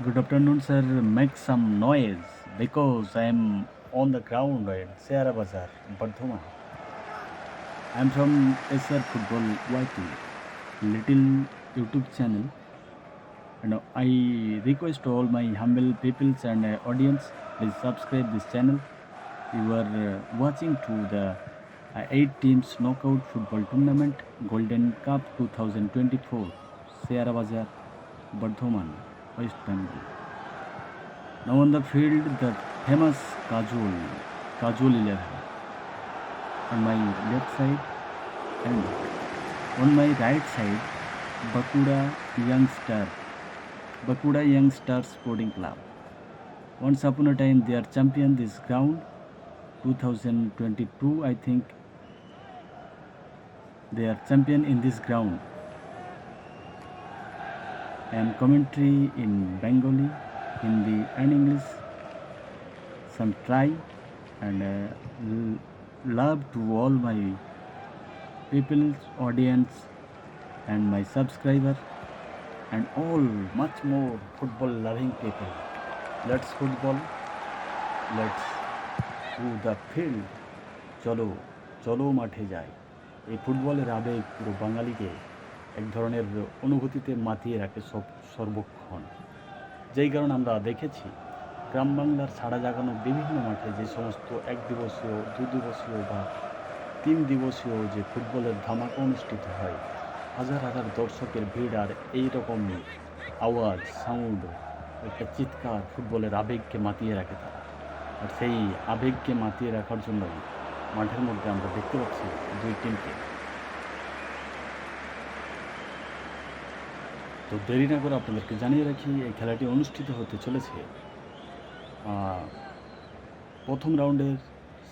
Good afternoon, sir. Make some noise because I am on the ground at Sierra Bazaar, Bardhaman. I am from SR Football YT, little YouTube channel, and I request all my humble peoples and audience, please subscribe this channel. You are watching to the 8 teams knockout football tournament Golden Cup 2024, Sierra Bazaar, Bardhaman, West Bengal. Now on the field, the famous Kajol 11 on my left side, and on my right side, Bakuda Youngster Sporting Club. Once upon a time, they are champion this ground. 2022, I think they are champion in this ground. And commentary in Bengali, Hindi, and English. Some try and love to all my people's audience and my subscriber and all much more football loving people. Let's football, let's to the field. চলো চলো মাঠে যাই। এই ফুটবলের আবেগ পুরো বাঙালিকে এক ধরনের অনুভূতিতে মাতিয়ে রাখে সর্বক্ষণ। যেই কারণে আমরা দেখেছি গ্রাম বাংলার ছাড়া জাগানো বিভিন্ন মাঠে যে সমস্ত 1 দিবসীয় 2 দিবসীয় বা 3 দিবসীয় যে ফুটবলের ধামাকা অনুষ্ঠিত হয়, হাজার হাজার দর্শকের ভিড় আর এইরকম আওয়াজ, সাউন্ড, একটা চিৎকার ফুটবলের আবেগকে মাতিয়ে রাখে তারা। আর সেই আবেগকে মাতিয়ে রাখার জন্যই মাঠের মধ্যে আমরা দেখতে পাচ্ছি 2 টিমকে। তো দেরি না করে আপনাদেরকে জানিয়ে রাখি, এই খেলাটি অনুষ্ঠিত হতে চলেছে প্রথম রাউন্ডের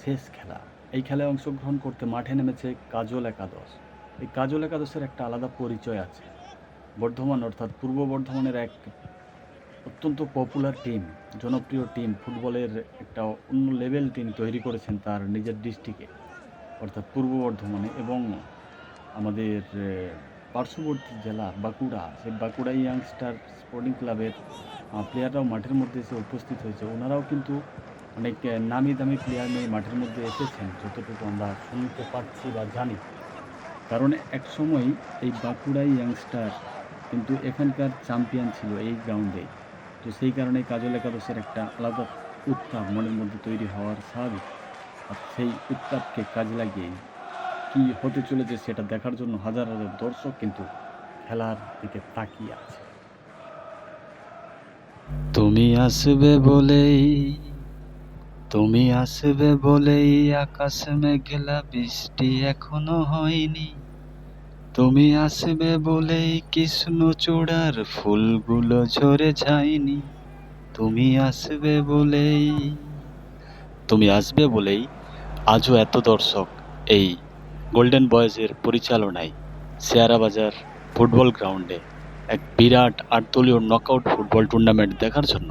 শেষ খেলা। এই খেলায় অংশগ্রহণ করতে মাঠে নেমেছে কাজল একাদশ। এই কাজল একাদশের একটা আলাদা পরিচয় আছে। বর্ধমান অর্থাৎ পূর্ব বর্ধমানের এক অত্যন্ত পপুলার টিম, জনপ্রিয় টিম, ফুটবলের একটা অন্য লেভেল টিম তৈরি করেছেন তার নিজের ডিস্ট্রিক্টে অর্থাৎ পূর্ব বর্ধমানে, এবং আমাদের পার্শ্ববর্তী জেলা বাঁকুড়া, সেই বাঁকুড়া ইয়াংস্টার স্পোর্টিং ক্লাবের প্লেয়াররাও মাঠের মধ্যে এসে উপস্থিত হয়েছে। ওনারাও কিন্তু অনেক নামি দামি প্লেয়ার নিয়ে মাঠের মধ্যে এসেছেন, যতটুকু আমরা শুনতে পাচ্ছি বা জানি। কারণ এক সময় এই বাঁকুড়া ইয়াংস্টার কিন্তু এখানকার চ্যাম্পিয়ন ছিল এই গ্রাউন্ডে। তো সেই কারণে কাজল একাদশের একটা আলাদা উত্তাপ মনের মধ্যে তৈরি হওয়ার স্বাভাবিক। আর সেই উত্তাপকে কাজে লাগিয়ে কী হতে চলেছে সেটা দেখার জন্য হাজার হাজার দর্শক কিন্তু খেলার দিকে তাকিয়ে আছে। তুমি আসবে বলেই আকাশ মেঘলা, বৃষ্টি এখনো হয়নি। তুমি আসবে বলেই কৃষ্ণচূড়ার ফুলগুলো ঝরে যায়নি। তুমি আসবে বলেই আজও এত দর্শক এই গোল্ডেন বয়েজের পরিচালনায় শেয়ারা বাজার ফুটবল গ্রাউন্ডে এক বিরাট 8 দলীয় নকআউট ফুটবল টুর্নামেন্ট দেখার জন্য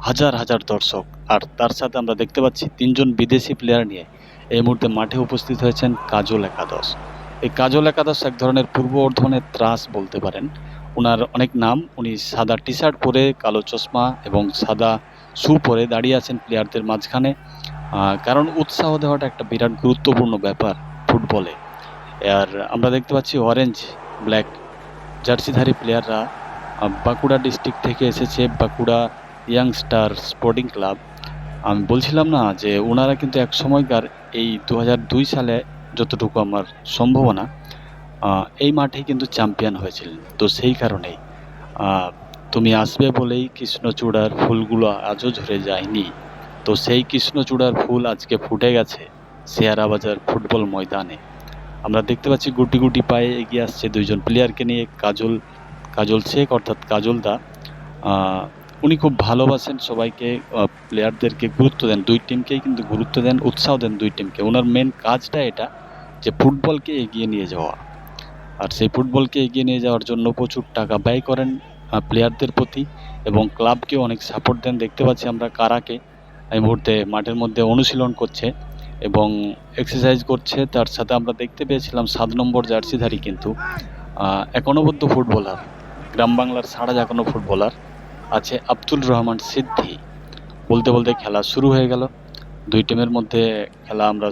হাজার হাজার দর্শক। আর তার সাথে আমরা দেখতে পাচ্ছি 3 জন বিদেশি প্লেয়ার নিয়ে এই মুহূর্তে মাঠে উপস্থিত হয়েছেন কাজল একাদশ। এই কাজল একাদশ এক ধরনের পূর্ব বর্ধমানের ত্রাস বলতে পারেন। ওনার অনেক নাম। উনি সাদা টি শার্ট পরে, কালো চশমা এবং সাদা শু পরে দাঁড়িয়ে আছেন প্লেয়ারদের মাঝখানে। কারণ উৎসাহ দেওয়াটা একটা বিরাট গুরুত্বপূর্ণ ব্যাপার ফুটবলে। আর আমরা দেখতে পাচ্ছি অরেঞ্জ ব্ল্যাক জার্সিধারী প্লেয়াররা বাঁকুড়া ডিস্ট্রিক্ট থেকে এসেছে, বাঁকুড়া ইয়াংস্টার স্পোর্টিং ক্লাব। আমি বলছিলাম না যে ওনারা কিন্তু এক সময়কার এই 2002 সালে যতটুকু আমার সম্ভাবনা এই মাঠেই কিন্তু চ্যাম্পিয়ন হয়েছিলেন। তো সেই কারণেই তুমি আসবে বলেই কৃষ্ণচূড়ার ফুলগুলো আজও ঝরে যায়নি। তো সেই কৃষ্ণচূড়ার ফুল আজকে ফুটে গেছে শেয়ারা বাজার ফুটবল ময়দানে। আমরা দেখতে পাচ্ছি গুটি গুটি পায়ে এগিয়ে আসছে 2 জন প্লেয়ারকে নিয়ে কাজল শেখ অর্থাৎ কাজল দা। উনি খুব ভালোবাসেন সবাইকে, প্লেয়ারদেরকে গুরুত্ব দেন, 2 টিমকেই কিন্তু গুরুত্ব দেন, উৎসাহ দেন 2 টিমকে। ওনার মেন কাজটা এটা যে ফুটবলকে এগিয়ে নিয়ে যাওয়া। আর সেই ফুটবলকে এগিয়ে নিয়ে যাওয়ার জন্য প্রচুর টাকা ব্যয় করেন প্লেয়ারদের প্রতি, এবং ক্লাবকেও অনেক সাপোর্ট দেন। দেখতে পাচ্ছি আমরা কারাকে এই মুহূর্তে মাঠের মধ্যে অনুশীলন করছে এবং এক্সারসাইজ করছে। তার সাথে আমরা দেখতে পেয়েছিলাম 7 নম্বর জার্সিধারী কিন্তু এক অনবদ্য ফুটবলার, গ্রাম বাংলার ছাড়া জাগানো ফুটবলার আছে আব্দুল রহমান সিদ্দি। বলতে বলতে খেলা শুরু হয়ে গেল। দুই টিমের মধ্যে খেলা আমরা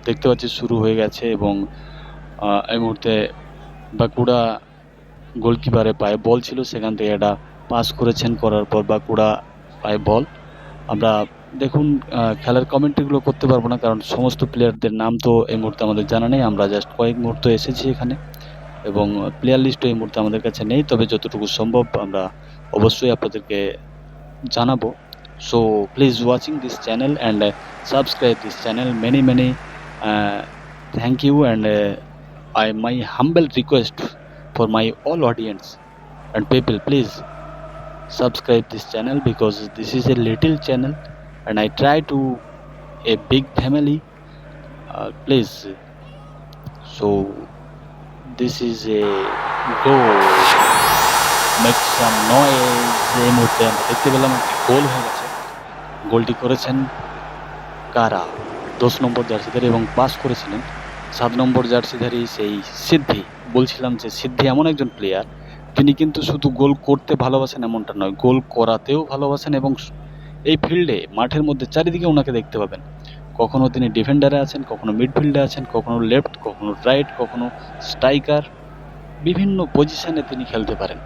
দেখতে পাচ্ছি শুরু হয়ে গেছে এবং এই মুহূর্তে বাঁকুড়া গোলকিপারের পায়ে বল ছিল, সেখান থেকে এটা পাস করেছেন, করার পর বাঁকুড়া পায়ে বল। আমরা দেখুন খেলার কমেন্ট্রিগুলো করতে পারবো না, কারণ সমস্ত প্লেয়ারদের নাম তো এই মুহূর্তে আমাদের জানা নেই। আমরা জাস্ট কয়েক মুহূর্ত এসেছি এখানে এবং প্লেয়ার লিস্টও এই মুহূর্তে আমাদের কাছে নেই, তবে যতটুকু সম্ভব আমরা অবশ্যই আপনাদেরকে জানাবো। So please watching this channel and subscribe this channel many thank you and my humble request for my all audience and people, please subscribe this channel because this is a little channel and I try to a big family, please. So this is a goal, make some noise। এই মুহূর্তে আমরা দেখতে পেলাম একটি গোল হয়ে গেছে। গোলটি করেছেন কারা? 10 নম্বর জার্সিধারী এবং পাস করেছিলেন 7 নম্বর জার্সিধারী সেই সিদ্ধি। বলছিলাম যে সিদ্ধি এমন একজন প্লেয়ার, তিনি কিন্তু শুধু গোল করতে ভালোবাসেন এমনটা নয়, গোল করাতেও ভালোবাসেন এবং এই ফিল্ডে মাঠের মধ্যে চারিদিকে ওনাকে দেখতে পাবেন। কখনো তিনি ডিফেন্ডারে আছেন, কখনো মিডফিল্ডে আছেন, কখনো লেফট, কখনো রাইট, কখনো স্ট্রাইকার, বিভিন্ন পজিশনে তিনি খেলতে পারেন।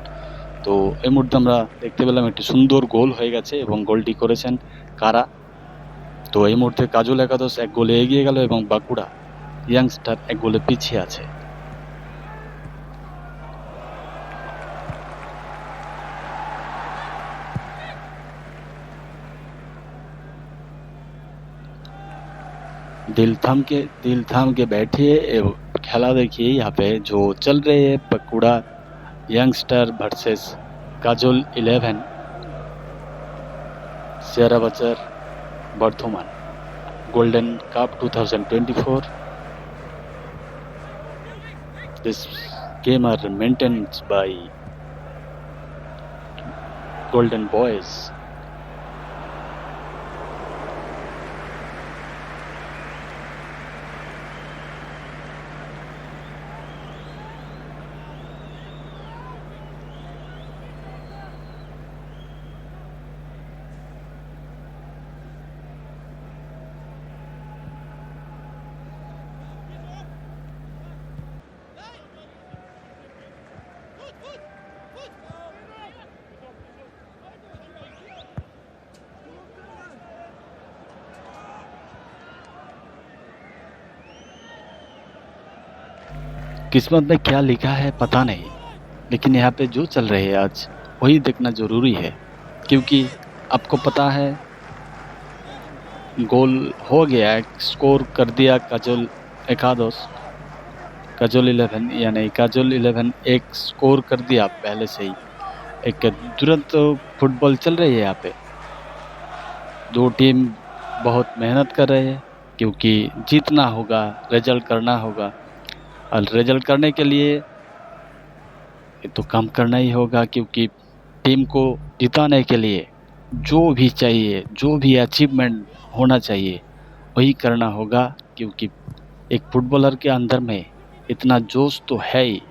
তো এই মুহূর্তে আমরা দেখতে পেলাম একটি সুন্দর গোল হয়ে গেছে এবং গোলটি করেছেন কারা। তো এই মুহূর্তে কাজল একাদশ 1 গোলে এগিয়ে গেল এবং বাঁকুড়া ইয়াংস্টার 1 গোলে পিছিয়ে আছে। दिल थाम के बैठिए खेला देखिए। यहाँ पे जो चल रहे हैं बांकुड़ा यंगस्टर वर्सेस काजल 11 शेरा बाजार Bardhaman golden cup 2024। This game are maintained by Golden Boys। किस्मत में क्या लिखा है पता नहीं, लेकिन यहाँ पे जो चल रहे हैं आज वही देखना ज़रूरी है, क्योंकि आपको पता है गोल हो गया है, स्कोर कर दिया काजल एकादश, काजल 11 यानी काजल 11 एक स्कोर कर दिया पहले से ही। एक तुरंत फुटबॉल चल रही है यहाँ पे। दो टीम बहुत मेहनत कर रहे हैं क्योंकि जीतना होगा, रिजल्ट करना होगा, और रिजल्ट करने के लिए ये तो काम करना ही होगा, क्योंकि टीम को जिताने के लिए जो भी चाहिए, जो भी अचीवमेंट होना चाहिए वही करना होगा, क्योंकि एक फुटबॉलर के अंदर में इतना जोश तो है ही।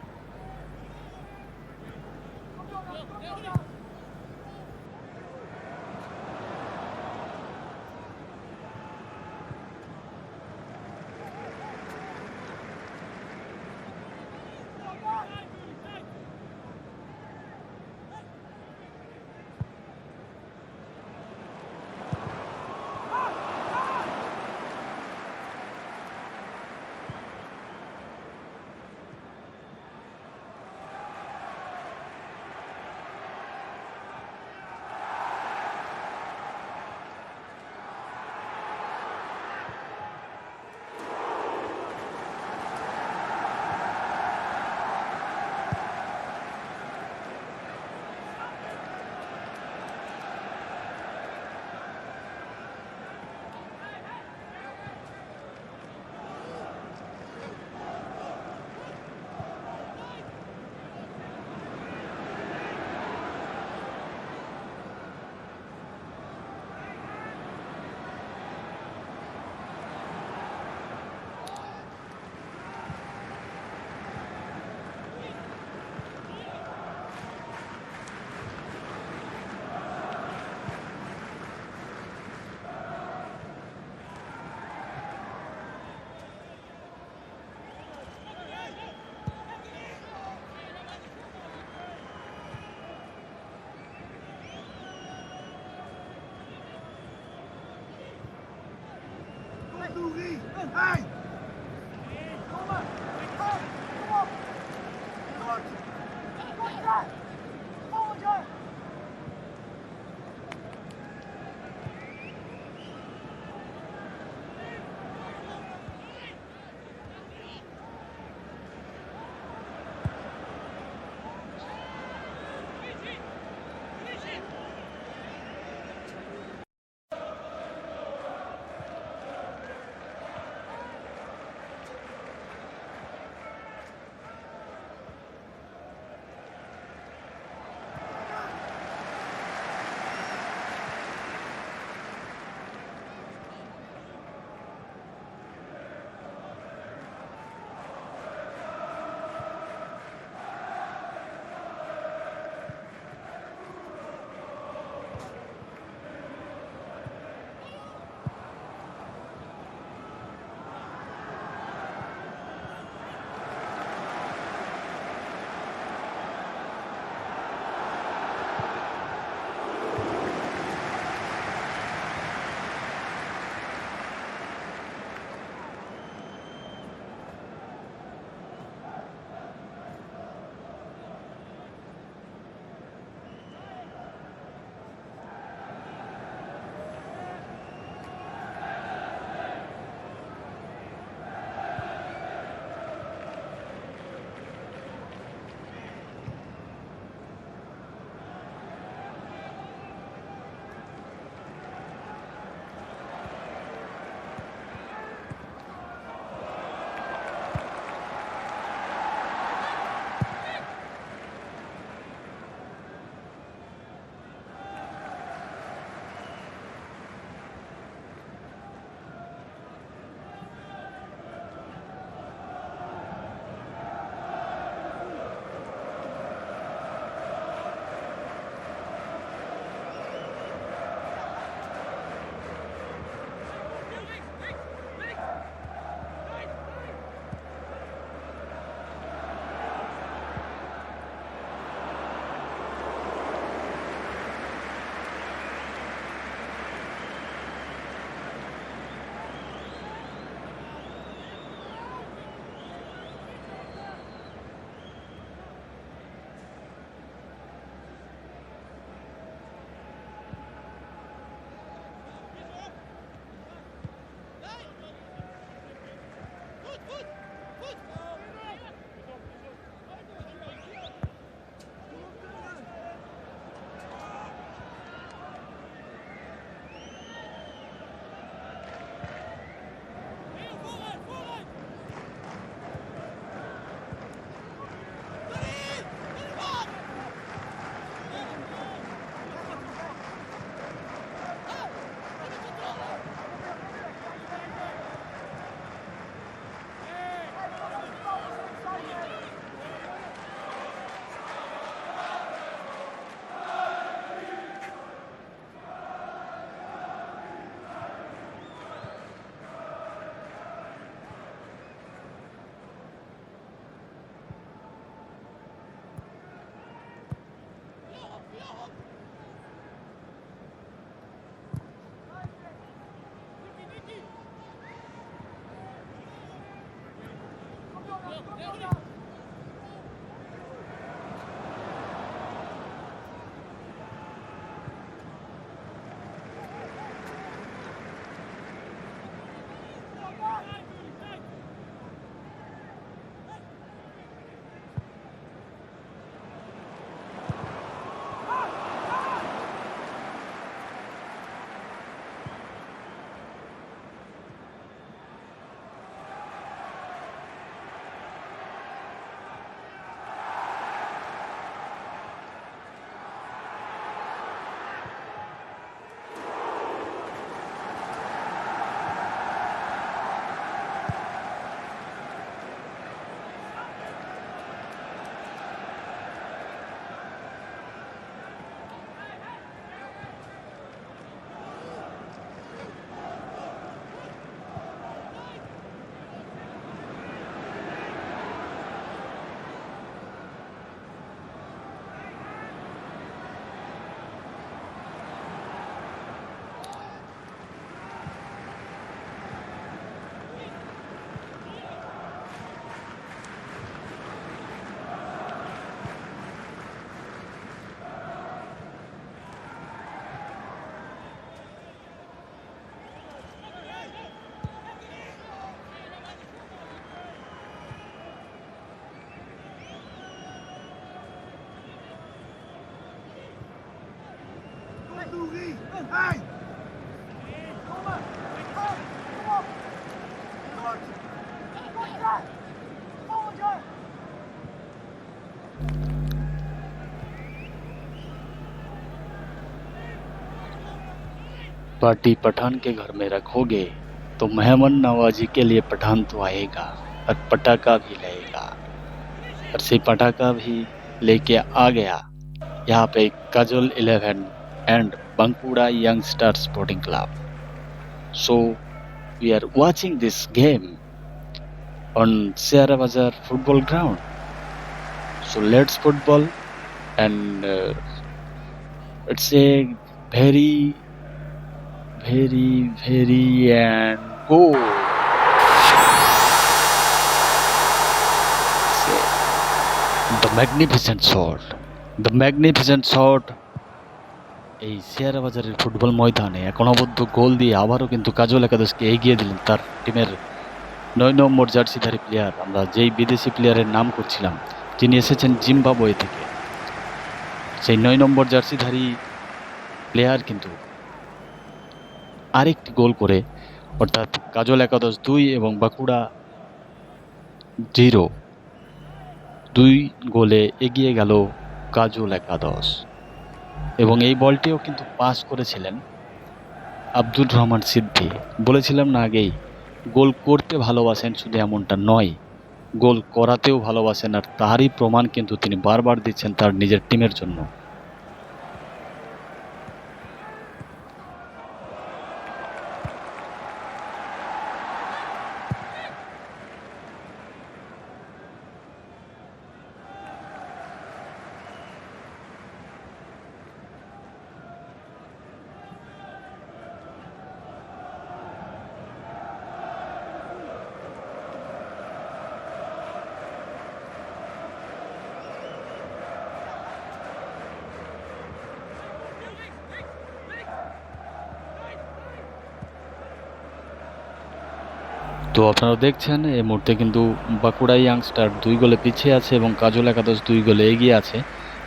पार्टी पठान के घर में रखोगे तो मेहमान नवाजी के लिए पठान तो आएगा और पटाखा भी लाएगा। और से पटाखा भी लेके आ गया यहाँ पे Kajol 11 and Bankura young star sporting club. So we are watching this game on Sierra Bazar football ground. So let's football and it's a very and goal. The magnificent shot. এই সিয়ারা বাজারের ফুটবল ময়দানে এক অনবদ্য গোল দিয়ে আবারও কিন্তু কাজল একাদশকে এগিয়ে দিলেন তার টিমের 9 নম্বর জার্সিধারী প্লেয়ার। আমরা যেই বিদেশি প্লেয়ারের নাম করছিলাম যিনি এসেছেন জিম্বাবুয়ে থেকে, সেই 9 নম্বর জার্সিধারী প্লেয়ার কিন্তু আরেকটি গোল করে, অর্থাৎ কাজল একাদশ 2 এবং বাঁকুড়া 0, 2 গোলে এগিয়ে গেল কাজল একাদশ। এবং এই বলটিও কিন্তু পাস করেছিলেন আব্দুর রহমান সিদ্দি। বলেছিলাম না আগেই, গোল করতে ভালোবাসেন শুধু এমনটা নয়, গোল করাতেও ভালোবাসেন, আর তারই প্রমাণ কিন্তু তিনি বারবার দিচ্ছেন তার নিজের টিমের জন্য। তো আপনারা দেখছেন এই মুহূর্তে কিন্তু বাঁকুড়া ইয়াংস্টার 2 গোলে পিছিয়ে আছে এবং কাজল একাদশ 2 গোলে এগিয়ে আছে।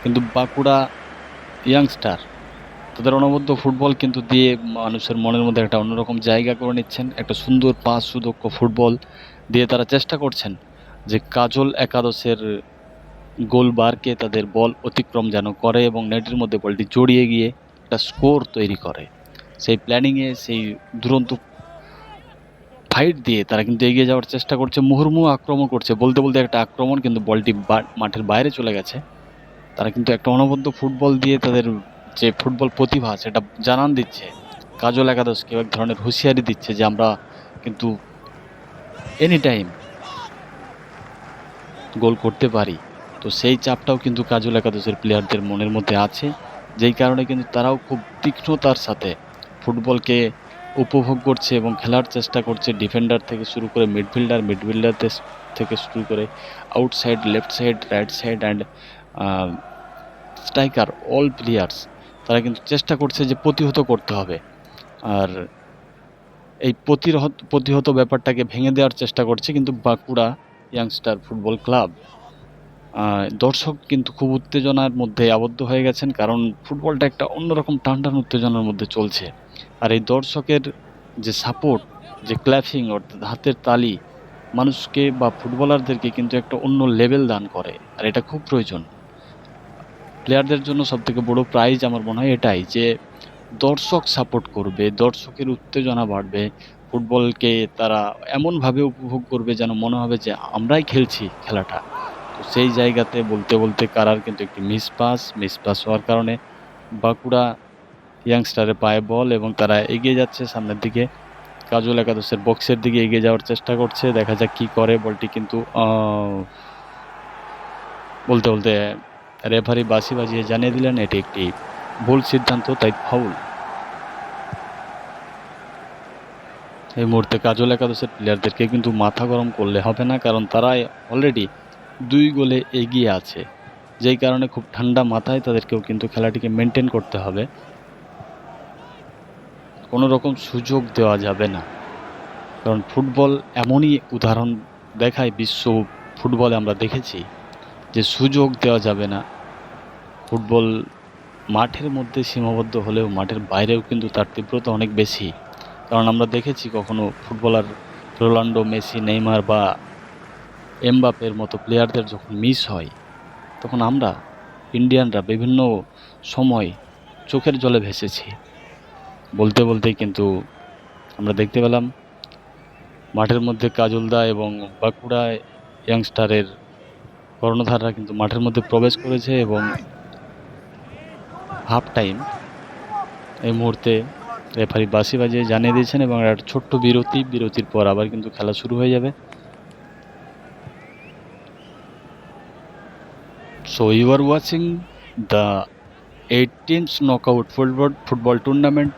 কিন্তু বাঁকুড়া ইয়াংস্টার তাদের অনবদ্য ফুটবল কিন্তু দিয়ে মানুষের মনের মধ্যে একটা অন্যরকম জায়গা করে নিচ্ছেন। একটা সুন্দর পাস সুদক্ষ ফুটবল দিয়ে তারা চেষ্টা করছেন যে কাজল একাদশের গোলবারকে তাদের বল অতিক্রম যেন করে এবং নেটের মধ্যে বলটি জড়িয়ে গিয়ে একটা স্কোর তৈরি করে। সেই প্ল্যানিংয়ে, সেই দুরন্ত ফাইট দিয়ে তারা কিন্তু এগিয়ে যাওয়ার চেষ্টা করছে, মুহুর্মুহু আক্রমণ করছে। বলতে বলতে একটা আক্রমণ, কিন্তু বলটি মাঠের বাইরে চলে গেছে। তারা কিন্তু একটা অনবদ্য ফুটবল দিয়ে তাদের যে ফুটবল প্রতিভা সেটা জানান দিচ্ছে কাজল একাদশকে, এক ধরনের হুঁশিয়ারি দিচ্ছে যে আমরা কিন্তু এনি টাইম গোল করতে পারি। তো সেই চাপটাও কিন্তু কাজল একাদশের প্লেয়ারদের মনের মধ্যে আছে, যেই কারণে কিন্তু তারাও খুব তীক্ষ্ণতার সাথে ফুটবলকে উপভোগ করছে এবং খেলার চেষ্টা করছে। ডিফেন্ডার থেকে শুরু করে মিডফিল্ডার থেকে শুরু করে outside, left side, right side and striker, all players তারা কিন্তু চেষ্টা করছে যে প্রতিহত করতে হবে। আর এই প্রতিহত ব্যাপারটাকে ভেঙে দেওয়ার চেষ্টা করছে কিন্তু বাঁকুড়া ইয়াংস্টার ফুটবল ক্লাব। দর্শক কিন্তু খুব উত্তেজনার মধ্যে আবদ্ধ হয়ে গেছেন, কারণ ফুটবলটা একটা অন্যরকম টানটান উত্তেজনার মধ্যে চলছে। আর এই দর্শকের যে সাপোর্ট, যে ক্ল্যাপিং অর্থাৎ হাতের তালি মানুষকে বা ফুটবলারদেরকে কিন্তু একটা অন্য লেভেল দান করে, আর এটা খুব প্রয়োজন। প্লেয়ারদের জন্য সবথেকে বড় প্রাইজ আমার মনে হয় এটাই, যে দর্শক সাপোর্ট করবে, দর্শকের উত্তেজনা বাড়বে, ফুটবলকে তারা এমনভাবে উপভোগ করবে যেন মনে হবে যে আমরাই খেলছি খেলাটা। তো সেই জায়গাতে বলতে বলতে কারার কিন্তু একটি মিসপাস হওয়ার কারণে বাঁকুড়া ইয়াংস্টারের পায়ে বল এবং তারা এগিয়ে যাচ্ছে সামনের দিকে। কাজল একাদশের বক্সের দিকে এগিয়ে যাওয়ার চেষ্টা করছে, দেখা যাক কি করে। বলটি কিন্তু বলতে বলতে রেফারি বাঁশি বাজিয়ে জানিয়ে দিলেন এটি একটি ভুল সিদ্ধান্ত, তাই ফাউল। এই মুহূর্তে কাজল একাদশের প্লেয়ারদেরকে কিন্তু মাথা গরম করলে হবে না, কারণ তারা অলরেডি 2 গোলে এগিয়ে আছে, যেই কারণে খুব ঠান্ডা মাথায় তাদেরকেও কিন্তু খেলাটিকে মেনটেন করতে হবে। কোনো রকম সুযোগ দেওয়া যাবে না, কারণ ফুটবল এমনই উদাহরণ দেখায়, বিশ্ব ফুটবলে আমরা দেখেছি যে সুযোগ দেওয়া যাবে না। ফুটবল মাঠের মধ্যে সীমাবদ্ধ হলেও মাঠের বাইরেও কিন্তু তার তীব্রতা অনেক বেশি। কারণ আমরা দেখেছি কখনো ফুটবলার রোনাল্ডো, মেসি, নেইমার বা এমবাপের মতো প্লেয়ারদের যখন মিস হয়, তখন আমরা ইন্ডিয়ানরা বিভিন্ন সময় চোখের জলে ভেসেছি। বলতে বলতেই কিন্তু আমরা দেখতে পেলাম মাঠের মধ্যে কাজলদা এবং বাঁকুড়া ইয়াংস্টারের কর্ণধাররা কিন্তু মাঠের মধ্যে প্রবেশ করেছে এবং হাফ টাইম এই মুহূর্তে রেফারি বাঁশি বাজিয়ে জানিয়ে দিয়েছেন এবং একটা ছোট্ট বিরতির পর আবার কিন্তু খেলা শুরু হয়ে যাবে। So you are watching the 18th knockout football tournament,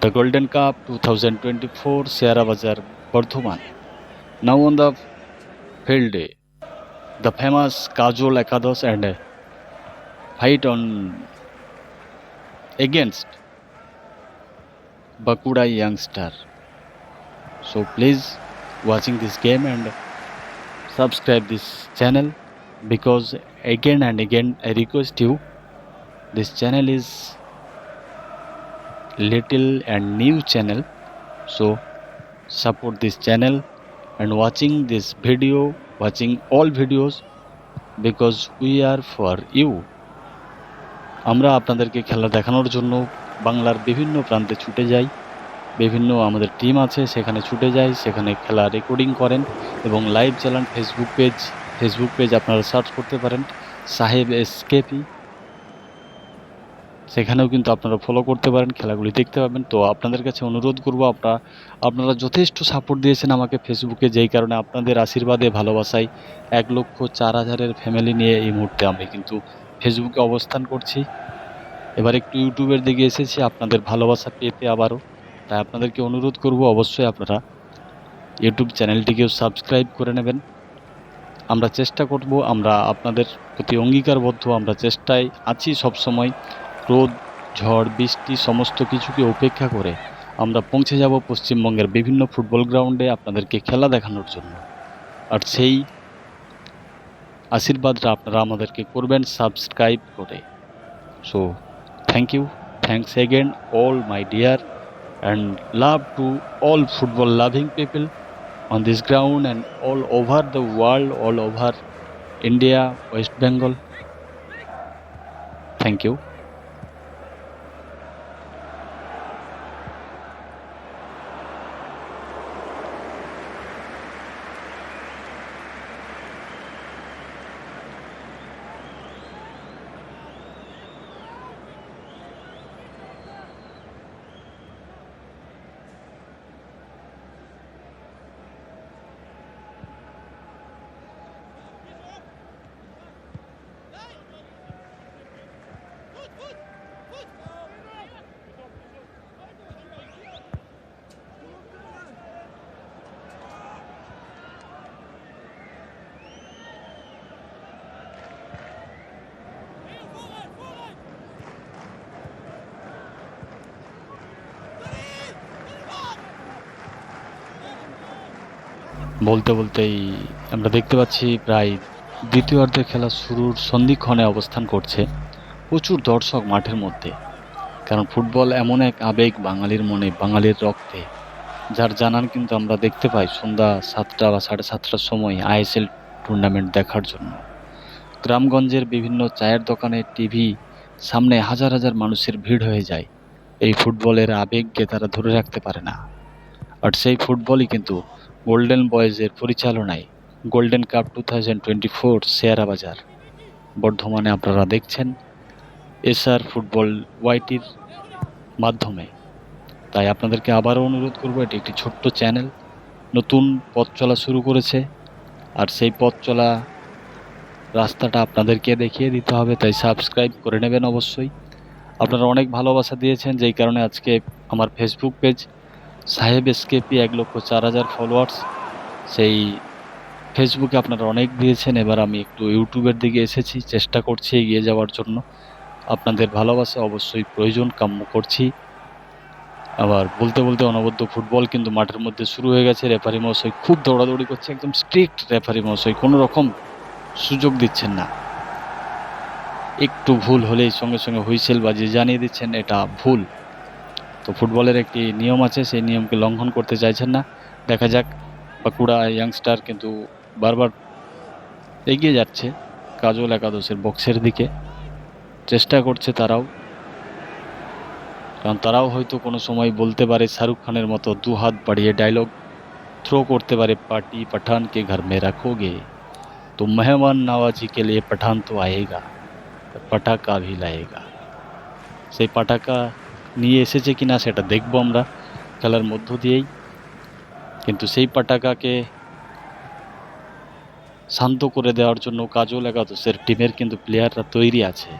the Golden Cup 2024, Sierra Bazar, Bardhaman. Now on the field, the famous Kajol Ekados and fight on against Bakuda youngster. So please watching this game and subscribe this channel, because again and again I request you, this channel is little and new channel, so support this channel and watching this video, watching all videos, because we are for you. আমরা আপনাদেরকে খেলা দেখানোর জন্য বাংলার বিভিন্ন প্রান্তে ছুটে যাই, বিভিন্ন আমাদের টিম আছে সেখানে ছুটে যাই, সেখানে খেলা রেকর্ডিং করেন এবং লাইভ চালান। ফেসবুক পেজ আপনারা সার্চ করতে পারেন সাহেব এসকেপি, সেখানেও কিন্তু আপনারা ফলো করতে পারেন, খেলাগুলি দেখতে পাবেন। তো আপনাদের কাছে অনুরোধ করব, আপনারা যথেষ্ট সাপোর্ট দিয়েছেন আমাকে ফেসবুকে, যেই কারণে আপনাদের আশীর্বাদে ভালোবাসায় 1,04,000 ফ্যামিলি নিয়ে এই মুহূর্তে আমি কিন্তু ফেসবুকে অবস্থান করছি। এবার একটু ইউটিউবের দিকে এসেছি আপনাদের ভালোবাসা পেতে আবারও। তাই আপনাদেরকে অনুরোধ করব অবশ্যই আপনারা ইউটিউব চ্যানেলটিকেও সাবস্ক্রাইব করে নেবেন। আমরা চেষ্টা করব, আমরা আপনাদের প্রতি অঙ্গীকারবদ্ধ, আমরা চেষ্টায় আছি সবসময়। রোদ, ঝড়, বৃষ্টি সমস্ত কিছুকে উপেক্ষা করে আমরা পৌঁছে যাব পশ্চিমবঙ্গের বিভিন্ন ফুটবল গ্রাউন্ডে আপনাদেরকে খেলা দেখানোর জন্য। আর সেই আশীর্বাদটা আপনারা আমাদেরকে করবেন সাবস্ক্রাইব করে। So thank you, thanks again all my dear and love to all football loving people on this ground and all over the world, all over India, West Bengal. Thank you. বলতে বলতেই আমরা দেখতে পাচ্ছি প্রায় দ্বিতীয়ার্ধের খেলা শুরুর সন্ধিক্ষণে অবস্থান করছে প্রচুর দর্শক মাঠের মধ্যে। কারণ ফুটবল এমন এক আবেগ বাঙালির মনে, বাঙালির রক্তে, যার জানান কিন্তু আমরা দেখতে পাই সন্ধ্যা 7টা বা 7:30টার সময় আইএসএল টুর্নামেন্ট দেখার জন্য। গ্রামগঞ্জের বিভিন্ন চায়ের দোকানে, টিভি সামনে হাজার হাজার মানুষের ভিড় হয়ে যায়। এই ফুটবলের আবেগকে তারা ধরে রাখতে পারে না। আর সেই ফুটবলই কিন্তু গোল্ডেন বয়েজের পরিচালনায় গোল্ডেন কাপ 2024 শেয়ারা বাজার বর্ধমানে আপনারা দেখছেন এসআর ফুটবল ওয়াইটির মাধ্যমে। তাই আপনাদেরকে আবারও অনুরোধ করব, এটি একটি ছোট্ট চ্যানেল, নতুন পথ চলা শুরু করেছে, আর সেই পথ চলা রাস্তাটা আপনাদেরকে দেখিয়ে দিতে হবে। তাই সাবস্ক্রাইব করে নেবেন অবশ্যই। আপনারা অনেক ভালোবাসা দিয়েছেন, যেই কারণে আজকে আমার ফেসবুক পেজ সাহেব এসকেপি 1,04,000 ফলোয়ার্স, সেই ফেসবুকে আপনারা অনেক দিয়েছেন। এবার আমি একটু ইউটিউবের দিকে এসেছি, চেষ্টা করছি এগিয়ে যাওয়ার জন্য। আপনাদের ভালোবাসা অবশ্যই প্রয়োজন, কাম্য করছি। আবার বলতে বলতে অনবদ্য ফুটবল কিন্তু মাঠের মধ্যে শুরু হয়ে গেছে। রেফারি মহাশয় খুব দৌড়াদৌড়ি করছে, একদম স্ট্রিক্ট রেফারি মহাশয়, কোনো রকম সুযোগ দিচ্ছেন না। একটু ভুল হলেই সঙ্গে সঙ্গে হুইসেল বাজিয়ে জানিয়ে দিচ্ছেন এটা ভুল। তো ফুটবলের একটি নিয়ম আছে, সেই নিয়মকে লঙ্ঘন করতে চাইছেন না। দেখা যাক, বাঁকুড়া ইয়াংস্টার কিন্তু বারবার এগিয়ে যাচ্ছে কাজল একাদশের বক্সের দিকে, চেষ্টা করছে তারাও, কারণ তারাও হয়তো কোনো সময় বলতে পারে শাহরুখ খানের মতো দু হাত বাড়িয়ে ডায়লগ থ্রো করতে পারে, পার্টি पठान के घर में रखोगे तो मेहमान नवाजी के लिए पठान तो आएगा, पटाखा भी लाएगा। সেই পাটাকা নিয়ে এসেছে কিনা সেটা দেখব আমরা খেলার মধ্য দিয়েই, কিন্তু সেই পাটাকাকে শান্ত করে দেওয়ার জন্য কাজল একাদশের টিমের কিন্তু প্লেয়াররা তৈরি আছে।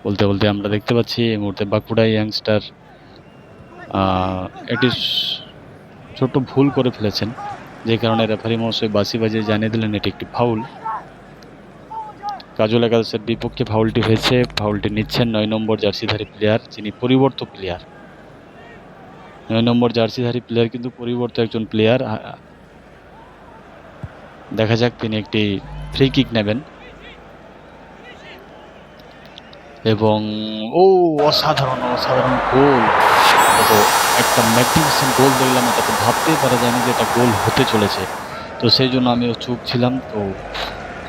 বলতে বলতে আমরা দেখতে পাচ্ছি এই মুহূর্তে বাঁকুড়া ইয়াংস্টার একটি ছোট ভুল করে ফেলেছেন, যে কারণে রেফারি মহাশয় বাঁশি বাজিয়ে জানিয়ে দিলেন এটি একটি ফাউল। কাজল একাদশের বিপক্ষে ফাউলটি হয়েছে। ফাউলটি নিচ্ছেন 9 নম্বর জার্সিধারী প্লেয়ার, যিনি পরিবর্তন প্লেয়ার। 9 নম্বর জার্সিধারী প্লেয়ার কিন্তু পরিবর্তন একজন প্লেয়ার। দেখা যাক তিনি একটি ফ্রি কিক নেবেন, এবং অসাধারণ অসাধারণ গোল! তো একটা ম্যাগনিফিসেন্ট গোল দেখলাম, এটা তো ভাবতেই পারা যায়নি যে এটা গোল হতে চলেছে। তো সেই জন্য আমিও চুপ ছিলাম। তো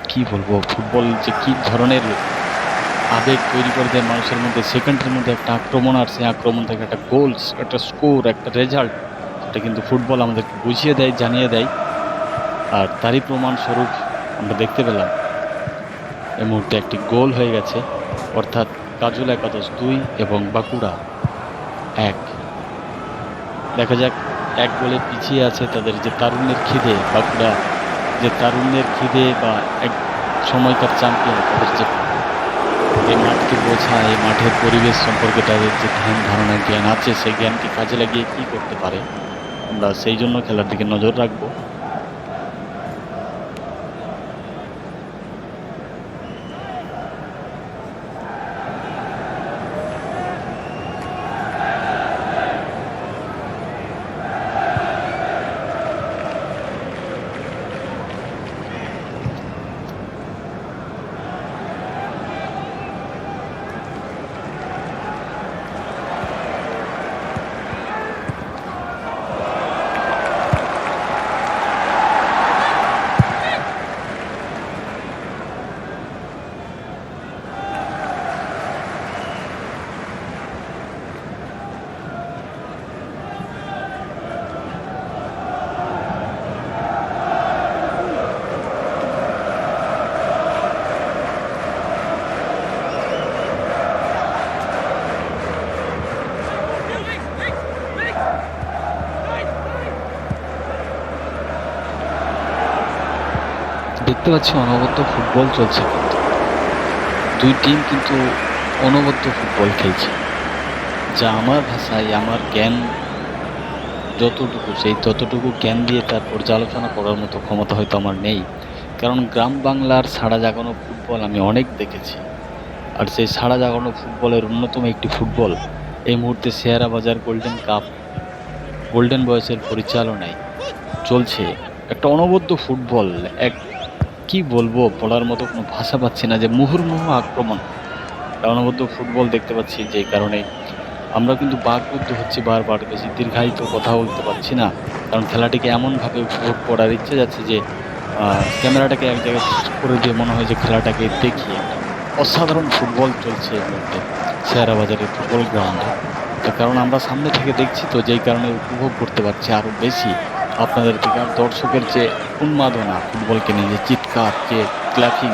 কি বলবো, ফুটবল যে কি ধরনের আবেগ তৈরি করে দেয় মানুষের মধ্যে, সেকেন্ডের মধ্যে একটা আক্রমণ, আর সেই আক্রমণ থেকে একটা গোল, একটা স্কোর, একটা রেজাল্ট, সেটা কিন্তু ফুটবল আমাদেরকে বুঝিয়ে দেয়, জানিয়ে দেয়। আর তারই প্রমাণস্বরূপ আমরা দেখতে পেলাম এই মুহূর্তে একটি গোল হয়ে গেছে, অর্থাৎ কাজল একাদশ 2 এবং বাঁকুড়া 1। দেখা যাক, 1 গোলে পিছিয়ে আছে তাদের যে তারুণ্যের খিদে, বাঁকুড়া যে তারুণ্যের খিদে বা এক সময়কার চ্যাম্পিয়ন, তাদের যে এই মাঠকে বোঝা, এই মাঠের পরিবেশ সম্পর্কে তাদের যে ধ্যান ধারণা জ্ঞান আছে, সেই জ্ঞানকে কাজে লাগিয়ে কি করতে পারে, আমরা সেই জন্য খেলার দিকে নজর রাখবো। দেখতে পাচ্ছি অনবদ্য ফুটবল চলছে, কিন্তু দুই টিম কিন্তু অনবদ্য ফুটবল খেলছে, যা আমার ভাষায় আমার জ্ঞান যতটুকু, সেই ততটুকু জ্ঞান দিয়ে তার পর্যালোচনা করার মতো ক্ষমতা হয়তো আমার নেই। কারণ গ্রাম বাংলার সাড়া জাগানো ফুটবল আমি অনেক দেখেছি, আর সেই সাড়া জাগানো ফুটবলের অন্যতম একটি ফুটবল এই মুহূর্তে শেয়ারা বাজার গোল্ডেন কাপ, গোল্ডেন বয়সের পরিচালনায় চলছে একটা অনবদ্য ফুটবল। এক কি বলবো, বলার মতো কোনো ভাষা পাচ্ছি না, যে মুহুর্মুহু আক্রমণ, অনবদ্য ফুটবল দেখতে পাচ্ছি, যে কারণে আমরা কিন্তু বাকরুদ্ধ হচ্ছি বারবার, বেশি দীর্ঘায়িত কথা বলতে পারছি না, কারণ খেলাটিকে এমনভাবে উপভোগ করার ইচ্ছে যাচ্ছে যে ক্যামেরাটাকে এক জায়গায় করে দিয়ে মনে হয় যে খেলাটাকে দেখি। একটা অসাধারণ ফুটবল চলছে এর মধ্যে শেয়ারা বাজারের ফুটবল গ্রাউন্ডে, তার কারণ আমরা সামনে থেকে দেখছি, তো যেই কারণে উপভোগ করতে পারছি আরও বেশি আপনাদের থেকে। আর দর্শকের যে উন্মাদনা ফুটবলকে নিয়ে, যে চিৎকার, যে ক্ল্যাপিং,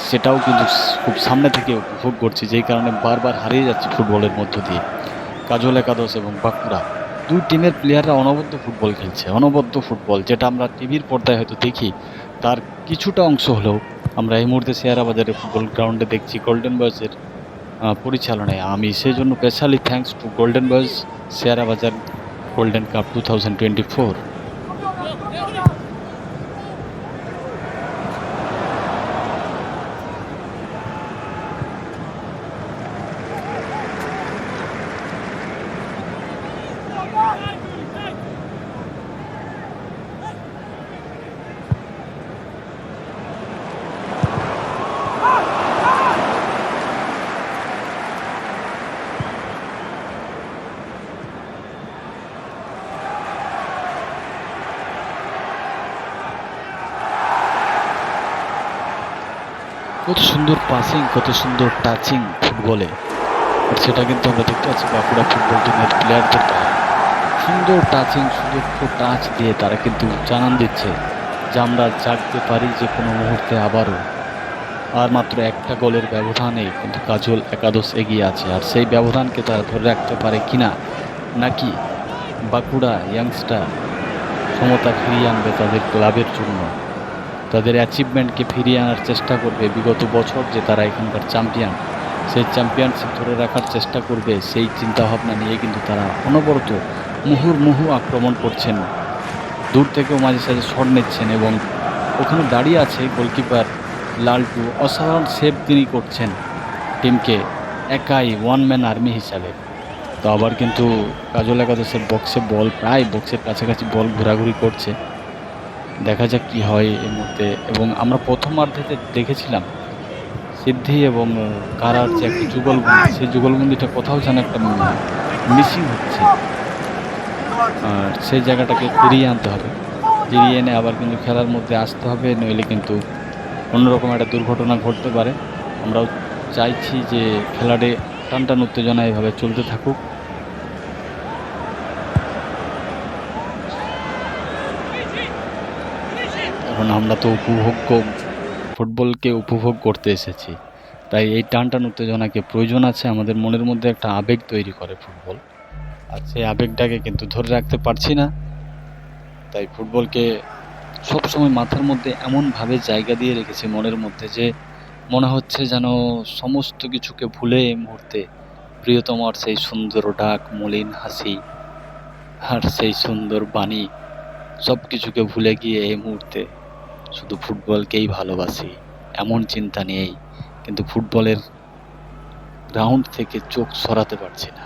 সেটাও কিন্তু খুব সামনে থেকে উপভোগ করছি, যেই কারণে বারবার হারিয়ে যাচ্ছে ফুটবলের মধ্য দিয়ে। কাজল একাদশ এবং বাঁকুড়া দুই টিমের প্লেয়াররা অনবদ্য ফুটবল খেলছে, অনবদ্য ফুটবল, যেটা আমরা টিভির পর্দায় হয়তো দেখি, তার কিছুটা অংশ হলেও আমরা এই মুহূর্তে শেয়ারা বাজারের ফুটবল গ্রাউন্ডে দেখছি গোল্ডেন বয়েসের পরিচালনায়। আমি সেই জন্য স্পেশালি থ্যাঙ্কস টু গোল্ডেন বয়েস, শেয়ারা বাজার গোল্ডেন কাপ 2024। কত সুন্দর পাসিং, কত সুন্দর টাচিং ফুটবলে। আর সেটা কিন্তু আমরা দেখতে পাচ্ছি বাঁকুড়া ফুটবল টিমের প্লেয়ারদের গায়ে। সুন্দর টাচিং, সুদক্ষ টাচ দিয়ে তারা কিন্তু জানান দিচ্ছে যে আমরা জাগতে পারি যে কোনো মুহূর্তে আবারও। আর মাত্র একটা গোলের ব্যবধানে কিন্তু কাজল একাদশ এগিয়ে আছে, আর সেই ব্যবধানকে তারা ধরে রাখতে পারে কিনা, নাকি বাঁকুড়া ইয়াংস্টার সমতা ফিরিয়ে আনবে তাদের ক্লাবের জন্য, তাদের অ্যাচিভমেন্টকে ফিরিয়ে আনার চেষ্টা করবে। বিগত বছর যে তারা এখানকার চ্যাম্পিয়ন, সেই চ্যাম্পিয়নশিপ ধরে রাখার চেষ্টা করবে, সেই চিন্তাভাবনা নিয়ে কিন্তু তারা অনবরত মুহুর্মুহু আক্রমণ করছেন। দূর থেকেও মাঝে সাঝে শট নিচ্ছেন এবং ওখানে দাঁড়িয়ে আছে গোলকিপার লালটু, অসাধারণ সেভ তিনি করছেন টিমকে একাই ওয়ান ম্যান আর্মি হিসাবে। তো আবার কিন্তু কাজল একাদশের বক্সে বল, প্রায় বক্সের কাছাকাছি বল ঘোরাঘুরি করছে, দেখা যাক কি হয় এর মধ্যে। এবং আমরা প্রথমার্ধেতে দেখেছিলাম সিদ্ধি এবং কারার যে একটা যুগলবন্দি, সেই যুগলবন্দিটা কোথাও যেন একটা মিসিং হচ্ছে, আর সেই জায়গাটাকে ফিরিয়ে আনতে হবে। ফিরিয়ে এনে আবার কিন্তু খেলার মধ্যে আসতে হবে, নইলে কিন্তু অন্যরকম একটা দুর্ঘটনা ঘটতে পারে। আমরাও চাইছি যে খেলাটি টানটান উত্তেজনা এভাবে চলতে থাকুক। এখন আমরা তো ফুটবলকে উপভোগ করতে এসেছি, তাই এই টানটান উত্তেজনাকে প্রয়োজন আছে। আমাদের মনের মধ্যে একটা আবেগ তৈরি করে ফুটবল, আর সেই আবেগটাকে কিন্তু ধরে রাখতে পারছি না। তাই ফুটবলকে সবসময় মাথার মধ্যে এমনভাবে জায়গা দিয়ে রেখেছি মনের মধ্যে, যে মনে হচ্ছে যেন সমস্ত কিছুকে ভুলে এই মুহূর্তে প্রিয়তমার সেই সুন্দর ডাক, মলিন হাসি আর সেই সুন্দর বাণী, সব কিছুকে ভুলে গিয়ে এই মুহূর্তে শুধু ফুটবলকেই ভালোবাসি, এমন চিন্তা নিয়েই কিন্তু ফুটবলের গ্রাউন্ড থেকে চোখ সরাতে পারছি না।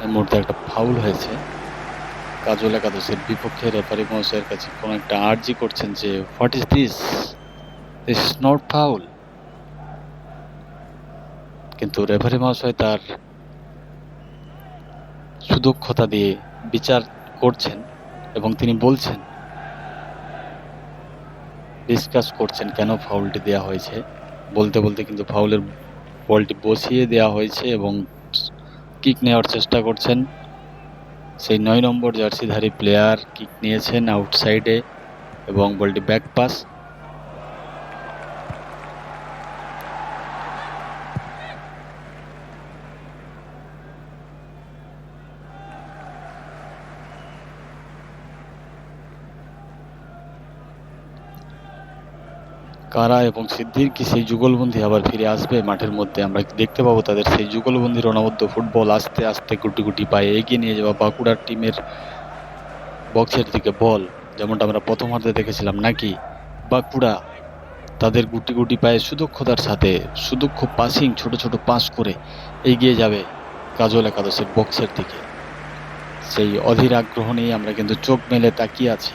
এই মুহূর্তে একটা ফাউল হয়েছে কাজল একাদশের বিপক্ষে। রেফারি মহাশয়ের কাছে কোনো একটা আর্জি করছেন যে what is this, this is not foul. কিন্তু রেফারি মহাশয় তার সুদক্ষতা দিয়ে বিচার করছেন এবং তিনি বলছেন, ডিসকাস করছেন কেন ফাউলটি দেওয়া হয়েছে। বলতে বলতে কিন্তু ফাউলের বলটি বসিয়ে দেওয়া হয়েছে এবং কিক নেওয়ার চেষ্টা করছেন। সেই ৯ নম্বর জার্সিধারী প্লেয়ার কিক নিয়েছেন আউটসাইডে এবং বলটি ব্যাক পাস। কারা এবং সিদ্ধির কি সেই যুগলবন্দি আবার ফিরে আসবে মাঠের মধ্যে? আমরা দেখতে পাবো তাদের সেই যুগলবন্দির অনবদ্য ফুটবল, আস্তে আস্তে গুটি গুটি পায়ে এগিয়ে নিয়ে যাওয়া বাঁকুড়ার টিমের বক্সের দিকে বল, যেমনটা আমরা প্রথমার্ধে দেখেছিলাম, নাকি বাঁকুড়া তাদের গুটি গুটি পায়ে সুদক্ষতার সাথে সুদক্ষ পাসিং, ছোট ছোট পাস করে এগিয়ে যাবে কাজল একাদশের বক্সের দিকে? সেই অধীর আগ্রহ নিয়ে আমরা কিন্তু চোখ মেলে তাকিয়ে আছি।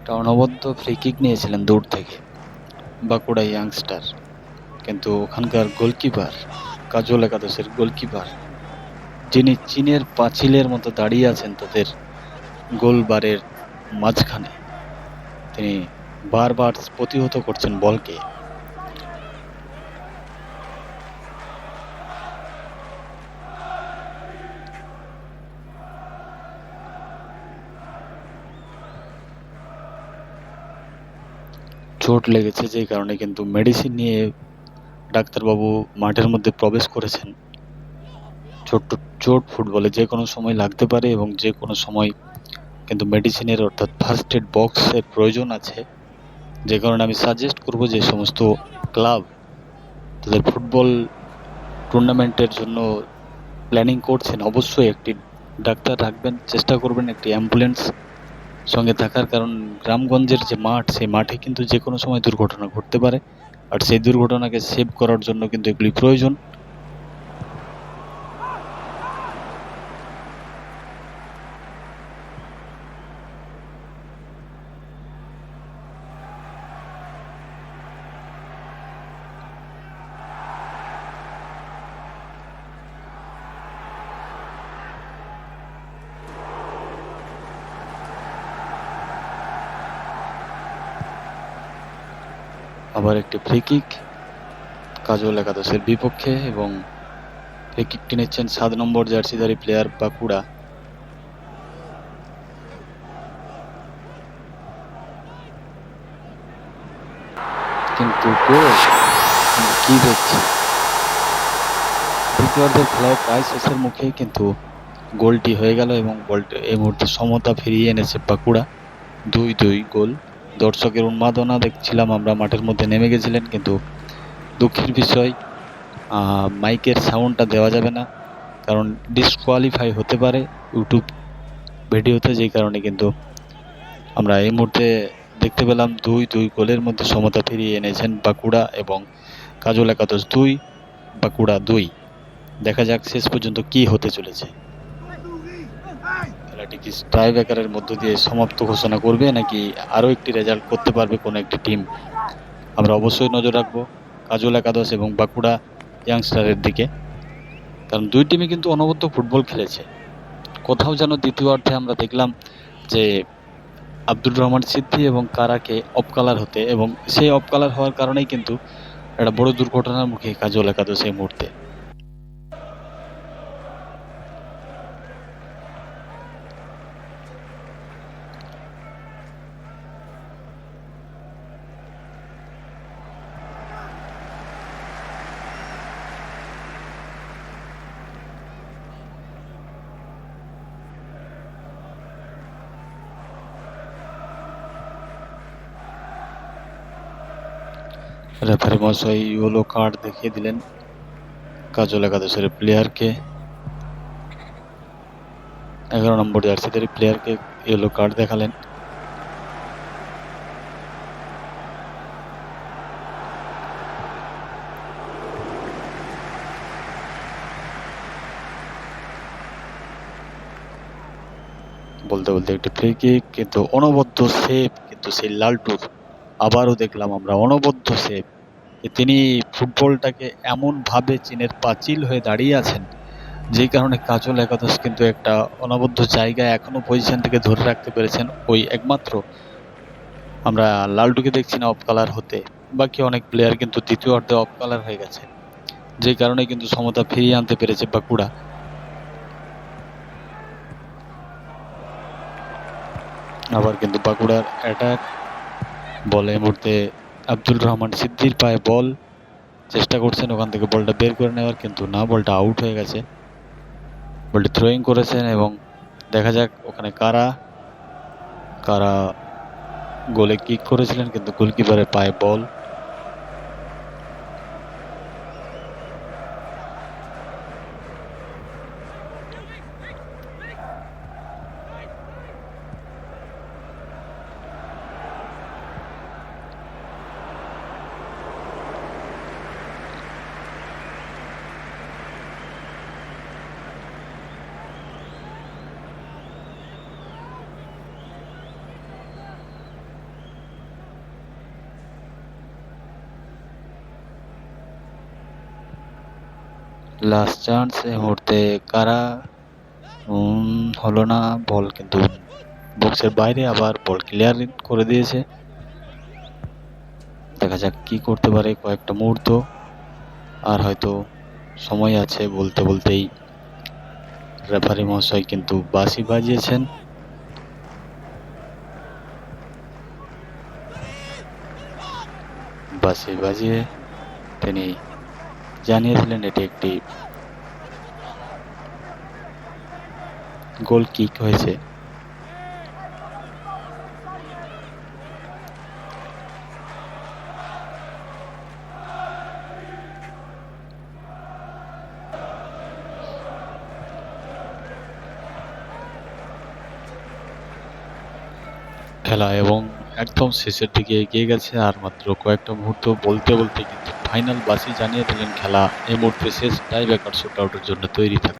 একটা অনবদ্য ফ্রি কিক নিয়েছিলেন দূর থেকে বাঁকুড়া ইয়াংস্টার, কিন্তু ওখানকার গোলকিপার, কাজল একাদশের গোলকিপার, যিনি চীনের পাঁচিলের মতো দাঁড়িয়ে আছেন তাদের গোলবারের মাঝখানে, তিনি বারবার প্রতিহত করছেন বলকে। চোট লেগেছে, যেই কারণে কিন্তু মেডিসিন নিয়ে ডাক্তারবাবু মাঠের মধ্যে প্রবেশ করেছেন। চোট ফুটবলে যে কোনো সময় লাগতে পারে এবং যে কোনো সময় কিন্তু মেডিসিনের, অর্থাৎ ফার্স্ট এড বক্সের প্রয়োজন আছে। যে কারণে আমি সাজেস্ট করব যে সমস্ত ক্লাব তাদের ফুটবল টুর্নামেন্টের জন্য প্ল্যানিং করছেন, অবশ্যই একটি ডাক্তার রাখবেন, চেষ্টা করবেন একটি অ্যাম্বুলেন্স সঙ্গে থাকার, কারণ গ্রামগঞ্জের যে মাঠ, সেই মাঠে কিন্তু যে কোনো সময় দুর্ঘটনা ঘটতে পারে, আর সেই দুর্ঘটনাকে সেভ করার জন্য কিন্তু এগুলি প্রয়োজন। আবার একটি ফ্রি কিক কাজল একাদশের বিপক্ষে, এবং ফ্রি কিকটি নিচ্ছেন 7 নম্বর জার্সিধারী প্লেয়ার বাঁকুড়া। কিন্তু গোল কি দেখছি, দ্বিতীয়ার্ধের খেলায় প্রায় শেষের মুখে কিন্তু গোলটি হয়ে গেল, এবং বলটি এই মুহূর্তে সমতা ফিরিয়ে এনেছে বাঁকুড়া। 2-2 গোল। দর্শকের উন্মাদনা দেখছিলাম আমরা, মাঠের মধ্যে নেমে গেছিলেন, কিন্তু দুঃখের বিষয় মাইকের সাউন্ডটা দেওয়া যাবে না, কারণ ডিসকোয়ালিফাই হতে পারে ইউটিউব ভিডিওতে, যেই কারণে কিন্তু আমরা এই মুহূর্তে দেখতে পেলাম 2-2 গোলের মধ্যে সমতা ফিরিয়ে এনেছেন বাঁকুড়া, এবং কাজল একাদশ 2 বাঁকুড়া 2। দেখা যাক শেষ পর্যন্ত কি হতে চলেছে। খেলাটি কি টাই ব্রেকারের মধ্য দিয়ে সমাপ্ত ঘোষণা করবে, নাকি আরও একটি রেজাল্ট করতে পারবে কোনো একটি টিম? আমরা অবশ্যই নজর রাখবো কাজল একাদশ এবং বাঁকুড়া ইয়াংস্টারের দিকে, কারণ দুই টিমই কিন্তু অনবদ্য ফুটবল খেলেছে। কোথাও যেন দ্বিতীয়ার্ধে আমরা দেখলাম যে আব্দুর রহমান সিদ্দি এবং কারাকে অফ কালার হতে, এবং সেই অফ কালার হওয়ার কারণেই কিন্তু একটা বড় দুর্ঘটনার মুখে কাজল একাদশ এই মুহূর্তে। রেফারি মশাই ইয়েলো কার্ড দেখিয়ে দিলেন কাজল একাদশের প্লেয়ারকে, 11 নম্বর জার্সিধারী প্লেয়ারকে ইয়েলো কার্ড দেখালেন। বলতে বলতে একটি ফ্রি কিক, কিন্তু অনবদ্য সেভ কিন্তু সেই লালটুর। আবারও দেখলাম আমরা অনবদ্য সেভ। তিনি ফুটবলটাকে এমনভাবে চীনের পাঁচিল হয়ে দাঁড়িয়ে আছেন, যেই কারণে কাজল একাদশ কিন্তু একটা অনবদ্য জায়গায় এখনো পজিশন থেকে ধরে রাখতে পেরেছেন। ওই একমাত্র আমরা লালটুকে দেখছি না অফ কালার হতে, বাকি অনেক প্লেয়ার কিন্তু দ্বিতীয় অর্ধে অফ কালার হয়ে গেছে, যেই কারণে কিন্তু সমতা ফিরিয়ে আনতে পেরেছে বাঁকুড়া। আবার কিন্তু বাঁকুড়ার অ্যাটাক, বলে এই মুহূর্তে আব্দুল রহমান সিদ্দির পায়ে বল, চেষ্টা করছেন ওখান থেকে বলটা বের করে নেওয়ার, কিন্তু না, বলটা আউট হয়ে গেছে। বলটি থ্রোয়িং করেছেন, এবং দেখা যাক ওখানে কারা কারা গোলে কিক করেছিলেন, কিন্তু গোলকিপারের পায়ে বল। লাস্ট চান্স এই মুহূর্তে কারা হলো না, বল কিন্তু বক্সের বাইরে, আবার বল ক্লিয়ার করে দিয়েছে। দেখা যাক কি করতে পারে কয়েকটা মুহূর্ত, আর হয়তো সময় আছে। বলতে বলতেই রেফারি মহাশয় কিন্তু বাঁশি বাজিয়েছেন। বাঁশি বাজিয়ে তিনি জানিয়েছিলেন এটি একটি গোল কিক হয়েছে। খেলা এবং একদম শেষের দিকে এগিয়ে গেছে আর মাত্র কয়েকটা মুহূর্ত বলতে বলতে কিন্তু ফাইনাল বাসি জানিয়ে দিলেন খেলা এই মুহূর্তে শেষ টাই ব্রেকার শুট আউটের জন্য তৈরি থাকে।